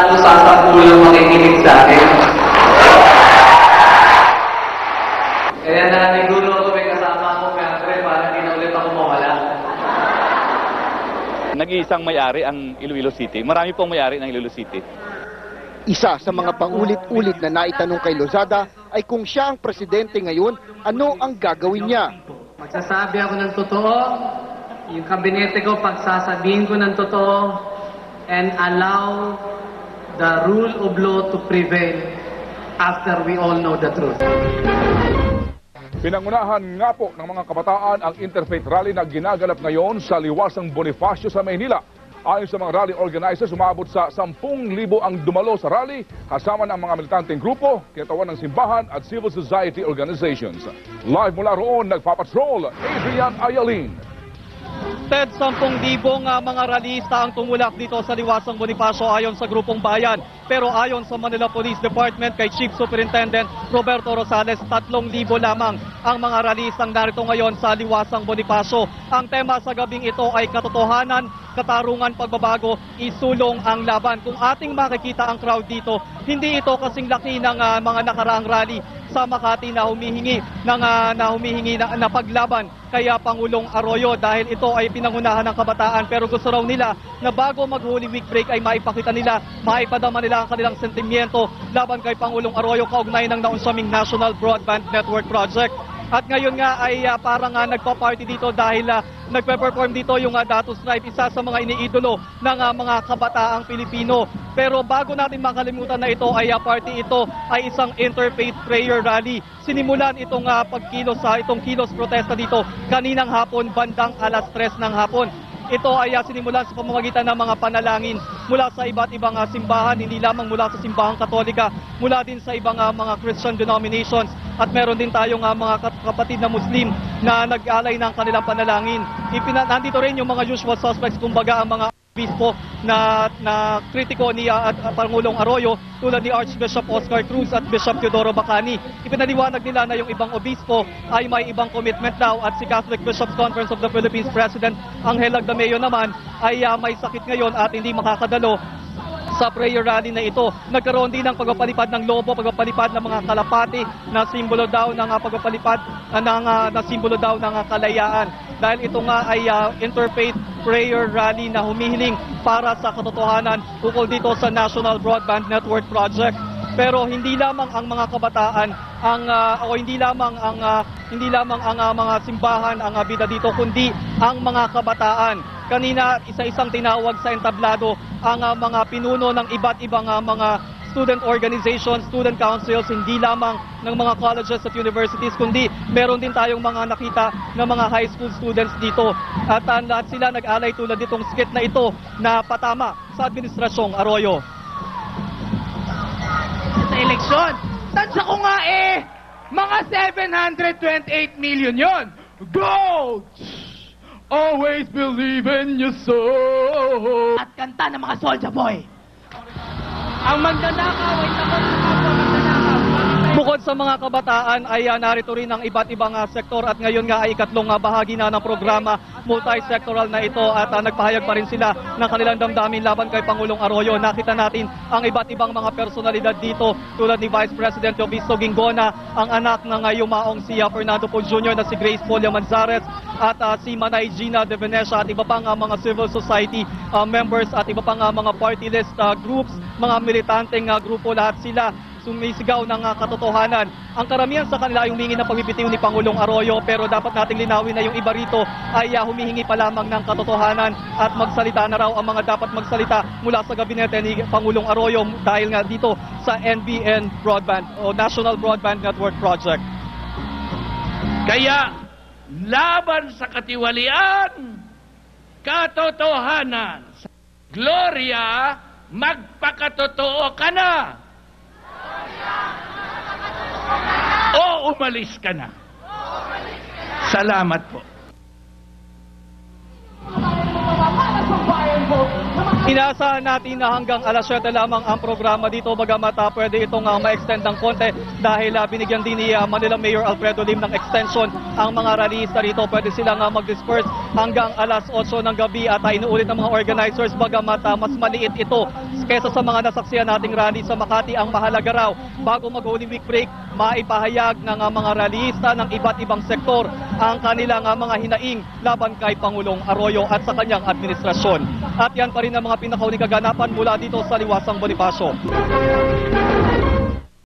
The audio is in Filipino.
po sa 10 yung makikinig sa akin. Kaya nanigulo ako may kasama ko, Andre, para hindi na ulit ako mawala. Nag-iisang may-ari ang Iloilo City. Marami pong may-ari ng Iloilo City. Isa sa mga paulit-ulit na naitanong kay Lozada ay kung siya ang presidente ngayon, ano ang gagawin niya? Magsasabi ako ng totoo, yung kabinete ko pagsasabihin ko ng totoo, and allow the rule of law to prevail after we all know the truth. Pinangunahan nga po ng mga kabataan ang interfaith rally na ginaganap ngayon sa Liwasang Bonifacio sa Maynila. Ayon sa mga rally organizers, umabot sa 10,000 ang dumalo sa rally kasama ng mga militanteng grupo, kinatawan ng simbahan at civil society organizations. Live mula roon, nagpapatrol, Adrian Ayalin. Ted, 10,000 mga rallyista ang tumulak dito sa Liwasang Bonifacio ayon sa Grupong Bayan. Pero ayon sa Manila Police Department kay Chief Superintendent Roberto Rosales, 3,000 lamang ang mga rallyistang narito ngayon sa Liwasang Bonifacio. Ang tema sa gabing ito ay katotohanan, katarungan, pagbabago, isulong ang laban. Kung ating makikita ang crowd dito, hindi ito kasing laki ng mga nakaraang rally sa Makati na humihingi na paglaban kaya Pangulong Arroyo dahil ito ay pinangunahan ng kabataan, pero gusto raw nila na bago mag-Holy Week break ay maipakita nila, maipadama nila ang kanilang sentimiento laban kay Pangulong Arroyo kaugnay ng naunsaming National Broadband Network Project. At ngayon nga ay parang nagpa-party dito dahil nagpe-perform dito yung Datos Tribe, isa sa mga iniidolo ng mga kabataang Pilipino. Pero bago natin makalimutan na ito ay party ito ay isang interfaith prayer rally. Sinimulan itong itong kilos protesta dito kaninang hapon, bandang alas 3 ng hapon. Ito ay sinimulan sa pamamagitan ng mga panalangin mula sa iba't ibang simbahan, hindi lamang mula sa simbahang Katolika, mula din sa ibang mga Christian denominations. At meron din tayong mga kapatid na Muslim na nag-alay ng kanilang panalangin. Nandito rin yung mga usual suspects, kumbaga ang mga obispo na kritiko ni Pangulong Arroyo tulad ni Archbishop Oscar Cruz at Bishop Teodoro Bacani. Ipinaliwanag nila na yung ibang obispo ay may ibang commitment daw at si Catholic Bishops Conference of the Philippines President Angel Lagdameo naman ay may sakit ngayon at hindi makakadalo sa prayer rally na ito. Nagkaroon din ng pagpapalipad ng lobo, pagpapalipad ng mga kalapati na simbolo daw ng pagpapalipad na simbolo daw ng kalayaan. Dahil ito nga ay interfaith prayer rally na humihiling para sa katotohanan ukol dito sa National Broadband Network Project. Pero hindi lamang ang mga kabataan hindi lamang ang mga simbahan ang bida dito, kundi ang mga kabataan. Kanina isa-isang tinawag sa entablado ang mga pinuno ng iba't ibang mga student organizations, student councils, hindi lamang ng mga colleges at universities, kundi meron din tayong mga nakita na mga high school students dito. At lahat sila nag-alay tulad ditong skit na ito na patama sa Administrasyong Arroyo. Sa eleksyon, tansya ko nga mga 728 million yon. Go! Always believe in your soul. At kanta ng mga Soulja Boy. Ang magnanakaw ay takot sa kapwa magnanakaw. Bukod sa mga kabataan ay narito rin ang iba't ibang sektor at ngayon nga ay ikatlong bahagi na ng programa, multi-sectoral na ito at nagpahayag pa rin sila ng kanilang damdamin laban kay Pangulong Arroyo. Nakita natin ang iba't ibang mga personalidad dito tulad ni Vice President Jovisto Ginggona, ang anak ng yumaong si Fernando Poe Jr. na si Grace Polia Manzares at si Manay Gina de Venecia at iba pang mga civil society members at iba pang mga party list groups, mga militanteng grupo, lahat sila sumisigaw ng katotohanan. Ang karamihan sa kanila ay humingi ng pagbibitiw ni Pangulong Arroyo, pero dapat nating linawin na yung iba rito ay humihingi pa lamang ng katotohanan at magsalita na raw ang mga dapat magsalita mula sa gabinete ni Pangulong Arroyo dahil nga dito sa NBN Broadband o National Broadband Network Project. Kaya, laban sa katiwalian, katotohanan, Gloria, magpakatotoo ka na! O umalis ka na. Salamat po. Inaasahan natin na hanggang alas 7 lamang ang programa dito, bagamat pwede itong ma-extend ng konti dahil binigyan din ni Manila Mayor Alfredo Lim ng extension ang mga rallyista rito. Pwede silang mag-disperse hanggang alas 8 ng gabi at inuulit ng mga organizers bagamat mas maliit ito kesa sa mga nasaksiyan nating rally sa Makati. Ang mahalaga raw bago mag-Holy Week break, maipahayag ng mga rallyista ng iba't ibang sektor ang kanilang mga hinaing laban kay Pangulong Arroyo at sa kanyang administrasyon. At yan pa rin ang mga pinakauling kaganapan mula dito sa Liwasang Bonifacio.